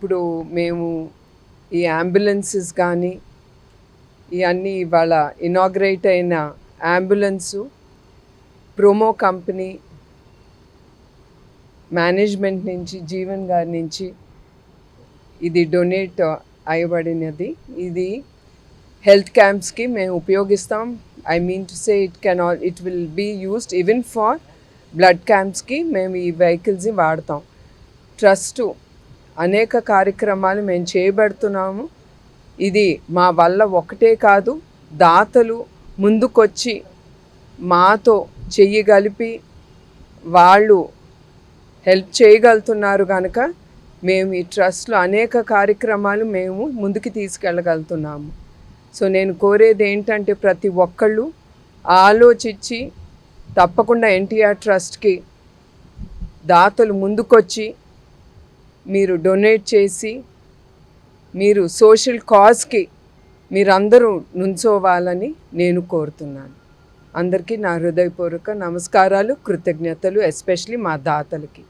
ఇప్పుడు మేము ఈ అంబులెన్సెస్ కానీ ఇవన్నీ ఇవాళ ఇనాగ్రేట్ అయిన అంబులెన్సు ప్రోమో కంపెనీ మేనేజ్మెంట్ నుంచి జీవన్ గారి నుంచి ఇది డొనేట్ అయ్యబడినది. ఇది హెల్త్ క్యాంప్స్కి మేము ఉపయోగిస్తాం. I mean to say it will be used even for blood క్యాంప్స్కి మేము ఈ వెహికల్స్ని వాడతాం. ట్రస్టు అనేక కార్యక్రమాలు మేము చేయబడుతున్నాము. ఇది మా వల్ల ఒకటే కాదు, దాతలు ముందుకొచ్చి మాతో చెయ్యి కలిపి వాళ్ళు హెల్ప్ చేయగలుగుతున్నారు కనుక మేము ఈ ట్రస్ట్లో అనేక కార్యక్రమాలు మేము ముందుకు తీసుకెళ్ళగలుగుతున్నాము. సో నేను కోరేది ఏంటంటే ప్రతి ఒక్కళ్ళు ఆలోచించి తప్పకుండా ఎన్టీఆర్ ట్రస్ట్కి దాతలు ముందుకొచ్చి మీరు డొనేట్ చేసి మీరు సోషల్ కాజ్కి మీరందరూ నుంచోవాలని నేను కోరుతున్నాను. అందరికీ నా హృదయపూర్వక నమస్కారాలు, కృతజ్ఞతలు, ఎస్పెషలీ మా దాతలకి.